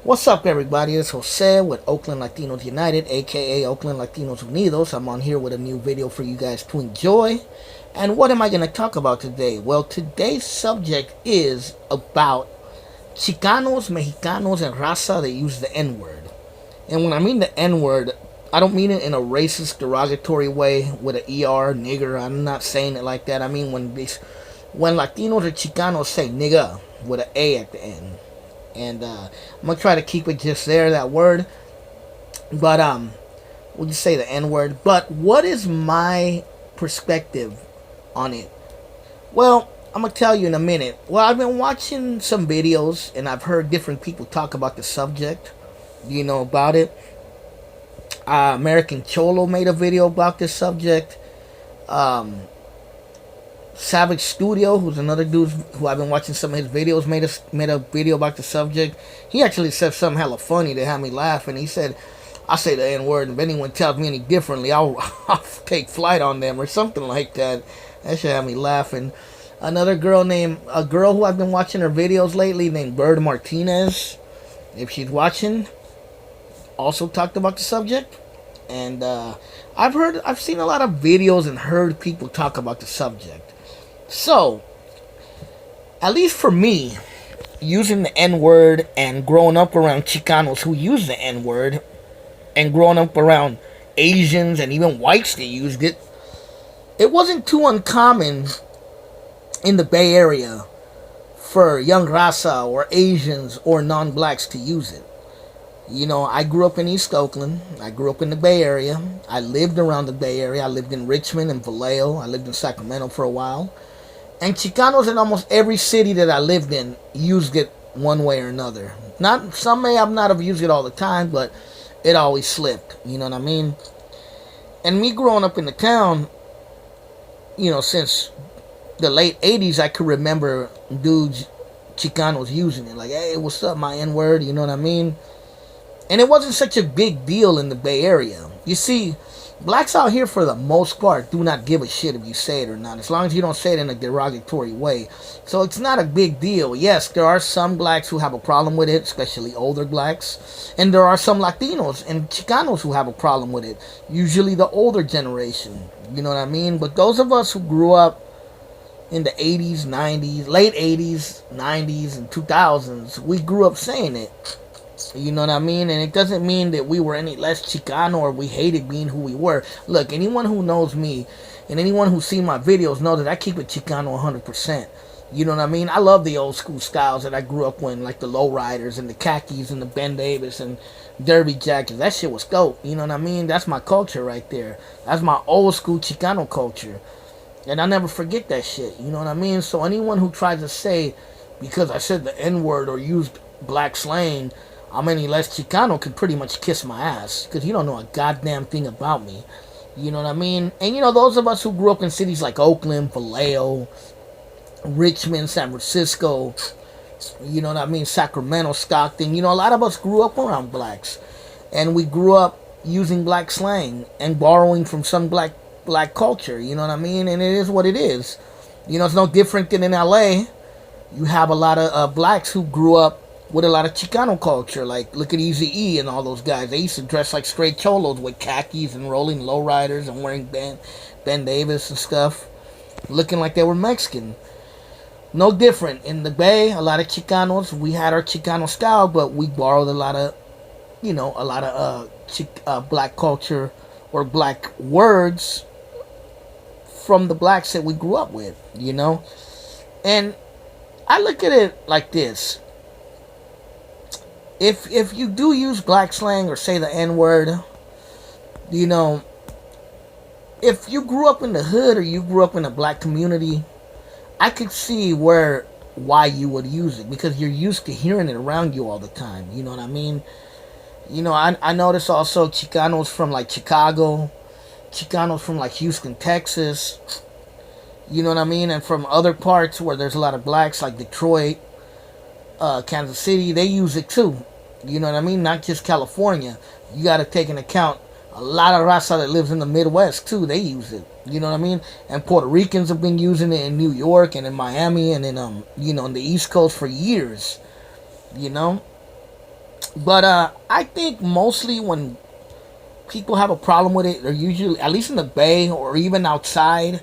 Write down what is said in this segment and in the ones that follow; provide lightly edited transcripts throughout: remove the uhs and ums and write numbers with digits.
What's up, everybody? It's Jose with Oakland Latinos United, aka Oakland Latinos Unidos. I'm on here with a new video for you guys to enjoy. And what am I going to talk about today? Well, today's subject is about Chicanos, Mexicanos, and Raza that use the N-word. And when I mean the N-word, I don't mean it in a racist, derogatory way with an ER, nigger. I'm not saying it like that. I mean when Latinos or Chicanos say nigga with an A at the end. And I'm gonna try to keep it just there, that word. But we'll just say the N word. But what is my perspective on it? Well, I'm gonna tell you in a minute. Well, I've been watching some videos and I've heard different people talk about the subject. You know about it. American Cholo made a video about this subject. Savage Studio, who's another dude who I've been watching some of his videos, made a video about the subject. He actually said something hella funny that had me laughing. He said, "I say the N word, and if anyone tells me any differently, I'll take flight on them," or something like that. That shit had me laughing. Another girl who I've been watching her videos lately, named Bird Martinez, if she's watching, also talked about the subject. And I've seen a lot of videos and heard people talk about the subject. So, at least for me, using the N-word and growing up around Chicanos who use the N-word, and growing up around Asians and even whites that used it, it wasn't too uncommon in the Bay Area for young raza or Asians or non-blacks to use it. You know, I grew up in East Oakland. I grew up in the Bay Area. I lived around the Bay Area. I lived in Richmond and Vallejo. I lived in Sacramento for a while. And Chicanos in almost every city that I lived in used it one way or another. Some may have not have used it all the time, but it always slipped. You know what I mean? And me growing up in the town, you know, since the late 80s, I could remember dudes, Chicanos, using it. Like, "Hey, what's up, my N-word?" You know what I mean? And it wasn't such a big deal in the Bay Area. You see, blacks out here, for the most part, do not give a shit if you say it or not, as long as you don't say it in a derogatory way. So it's not a big deal. Yes, there are some blacks who have a problem with it, especially older blacks. And there are some Latinos and Chicanos who have a problem with it, usually the older generation. You know what I mean? But those of us who grew up in the 80s, 90s, late 80s, 90s, and 2000s, we grew up saying it. You know what I mean? And it doesn't mean that we were any less Chicano or we hated being who we were. Look, anyone who knows me and anyone who's seen my videos know that I keep it Chicano 100%. You know what I mean? I love the old school styles that I grew up with, like the lowriders and the khakis and the Ben Davis and derby jackets. That shit was dope. You know what I mean? That's my culture right there. That's my old school Chicano culture. And I never forget that shit. You know what I mean? So anyone who tries to say, because I said the N-word or used black slang, I'm any less Chicano, could pretty much kiss my ass, because you don't know a goddamn thing about me. You know what I mean? And you know, those of us who grew up in cities like Oakland, Vallejo, Richmond, San Francisco, you know what I mean, Sacramento, Stockton, you know, a lot of us grew up around blacks. And we grew up using black slang and borrowing from some black culture, you know what I mean? And it is what it is. You know, it's no different than in LA. You have a lot of blacks who grew up with a lot of Chicano culture. Like, look at Eazy-E and all those guys. They used to dress like straight cholos with khakis and rolling lowriders and wearing Ben Davis and stuff, looking like they were Mexican. No different. In the Bay, a lot of Chicanos, we had our Chicano style, but we borrowed a lot of, you know, black culture or black words from the blacks that we grew up with, you know? And I look at it like this. If you do use black slang or say the N-word, you know, if you grew up in the hood or you grew up in a black community, I could see why you would use it, because you're used to hearing it around you all the time. You know what I mean? You know, I notice also Chicanos from like Chicago, Chicanos from like Houston, Texas, you know what I mean, and from other parts where there's a lot of blacks like Detroit, Kansas City, they use it too. You know what I mean? Not just California. You got to take into account a lot of raza that lives in the Midwest too. They use it. You know what I mean? And Puerto Ricans have been using it in New York and in Miami and in in the East Coast for years. You know, But I think mostly when people have a problem with it, they're usually, at least in the Bay or even outside,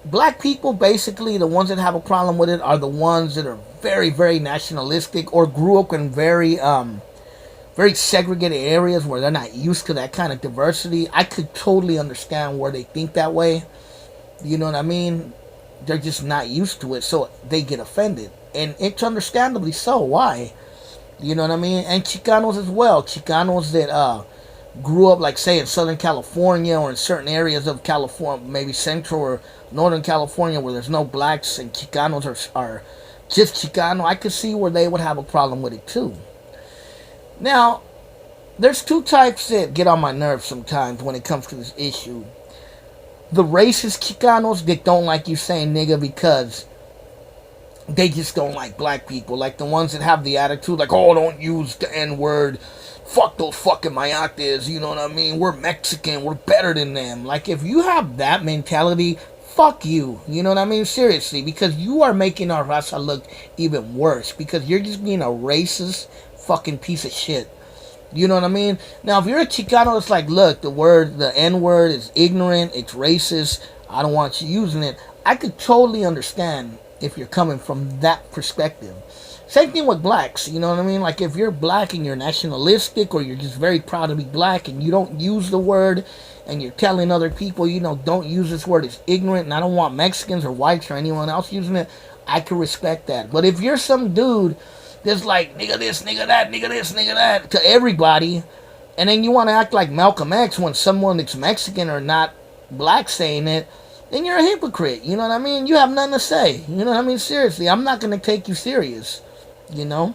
black people, basically the ones that have a problem with it are the ones that are very, very nationalistic or grew up in very segregated areas where they're not used to that kind of diversity. I could totally understand where they think that way. You know what I mean? They're just not used to it, so they get offended, and it's understandably so. Why? You know what I mean? And Chicanos as well. Chicanos that grew up, like, say, in Southern California or in certain areas of California, maybe Central or Northern California, where there's no blacks and Chicanos are just Chicano. I could see where they would have a problem with it too. Now, there's two types that get on my nerves sometimes when it comes to this issue. The racist Chicanos that don't like you saying nigga because they just don't like black people. Like the ones that have the attitude like, oh, don't use the N word. Fuck those fucking mayates. You know what I mean? We're Mexican. We're better than them. Like, if you have that mentality, fuck you. You know what I mean? Seriously. Because you are making our raza look even worse. Because you're just being a racist fucking piece of shit. You know what I mean? Now, if you're a Chicano, it's like, look, the N word is ignorant, it's racist, I don't want you using it. I could totally understand if you're coming from that perspective. Same thing with blacks, you know what I mean? Like, if you're black and you're nationalistic or you're just very proud to be black and you don't use the word and you're telling other people, don't use this word, it's ignorant and I don't want Mexicans or whites or anyone else using it, I can respect that. But if you're some dude that's like, nigga this, nigga that, nigga this, nigga that, to everybody, and then you want to act like Malcolm X when someone that's Mexican or not black saying it, then you're a hypocrite, you know what I mean? You have nothing to say, you know what I mean? Seriously, I'm not going to take you serious, you know?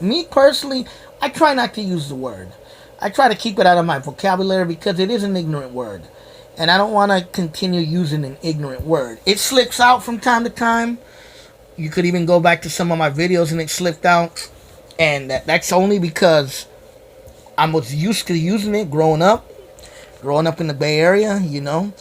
Me personally, I try not to use the word. I try to keep it out of my vocabulary because it is an ignorant word. And I don't want to continue using an ignorant word. It slips out from time to time. You could even go back to some of my videos and it slipped out. And that's only because I was used to using it growing up in the Bay Area, you know.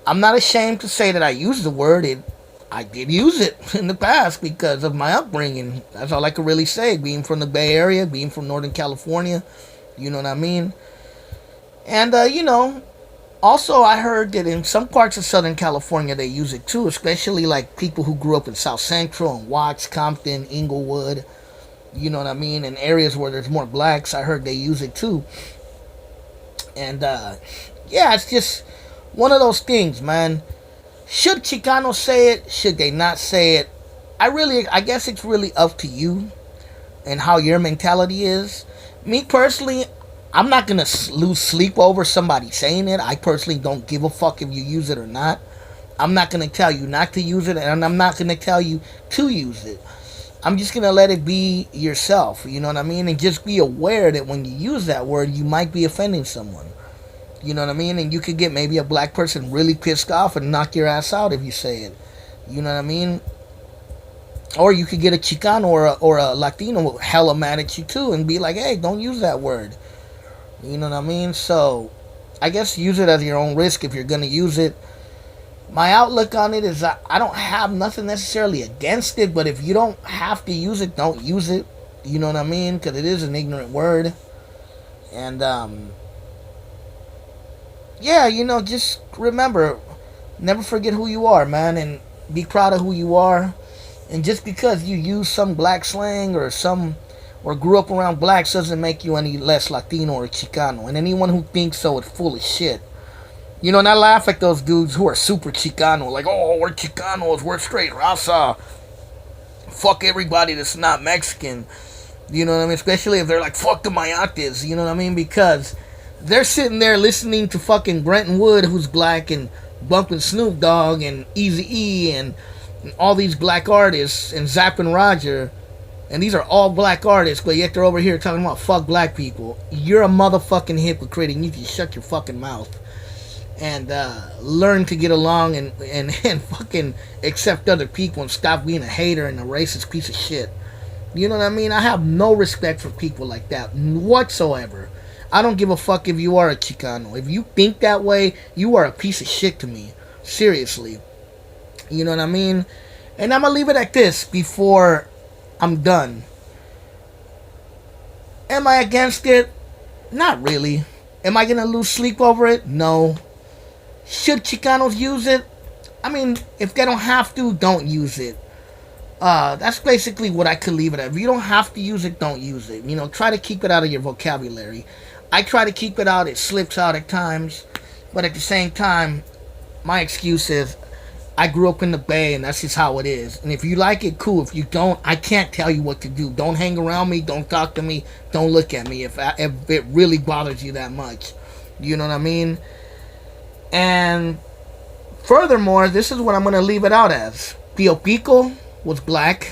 I'm not ashamed to say that I use the word. I did use it in the past because of my upbringing. That's all I could really say. Being from the Bay Area, being from Northern California, you know what I mean? And, also, I heard that in some parts of Southern California they use it too, especially like people who grew up in South Central and Watts, Compton, Inglewood, you know what I mean, in areas where there's more blacks. I heard they use it too. And yeah, it's just one of those things, man. Should Chicanos say it? Should they not say it? I guess it's really up to you and how your mentality is. Me personally, I'm not going to lose sleep over somebody saying it. I personally don't give a fuck if you use it or not. I'm not going to tell you not to use it, and I'm not going to tell you to use it. I'm just going to let it be yourself, you know what I mean? And just be aware that when you use that word, you might be offending someone. You know what I mean? And you could get maybe a black person really pissed off and knock your ass out if you say it. You know what I mean? Or you could get a Chicano or a Latino hella mad at you too and be like, hey, don't use that word. You know what I mean? So, I guess use it at your own risk if you're going to use it. My outlook on it is I don't have nothing necessarily against it, but if you don't have to use it, don't use it. You know what I mean? Because it is an ignorant word. And, yeah, just remember, never forget who you are, man, and be proud of who you are. And just because you use some black slang or grew up around blacks doesn't make you any less Latino or Chicano. And anyone who thinks so is full of shit. And I laugh at those dudes who are super Chicano, like, oh, we're Chicanos, we're straight raza. Fuck everybody that's not Mexican. You know what I mean? Especially if they're like, fuck the mayates, you know what I mean? Because they're sitting there listening to fucking Brenton Wood, who's black, and bumping Snoop Dogg and Eazy-E and all these black artists, and Zapp and Roger, and these are all black artists, but yet they're over here talking about fuck black people. You're a motherfucking hypocrite, and you can shut your fucking mouth and learn to get along and fucking accept other people and stop being a hater and a racist piece of shit. You know what I mean? I have no respect for people like that whatsoever. I don't give a fuck if you are a Chicano. If you think that way, you are a piece of shit to me. Seriously. You know what I mean? And I'm going to leave it at this before I'm done. Am I against it? Not really. Am I gonna lose sleep over it? No. Should Chicanos use it? I mean, if they don't have to, don't use it. That's basically what I could leave it at. If you don't have to use it, don't use it. You know, try to keep it out of your vocabulary. I try to keep it out. It slips out at times. But at the same time, my excuse is I grew up in the Bay and that's just how it is. And if you like it, cool. If you don't, I can't tell you what to do. Don't hang around me. Don't talk to me. Don't look at me if it really bothers you that much. You know what I mean? And furthermore, this is what I'm going to leave it out as. Pio Pico was black,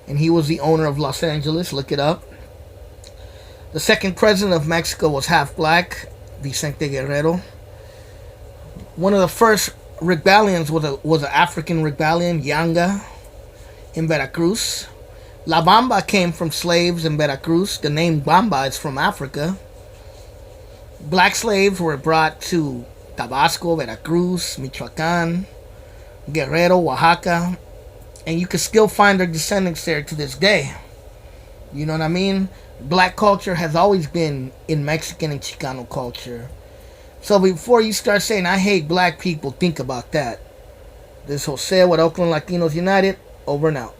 and he was the owner of Los Angeles. Look it up. The second president of Mexico was half black, Vicente Guerrero. One of the first rebellions was an African rebellion, Yanga, in Veracruz. La Bamba came from slaves in Veracruz. The name Bamba is from Africa. Black slaves were brought to Tabasco, Veracruz, Michoacan, Guerrero, Oaxaca, and you can still find their descendants there to this day. You know what I mean? Black culture has always been in Mexican and Chicano culture. So before you start saying, I hate black people, think about that. This is Jose with Oakland Latinos United. Over and out.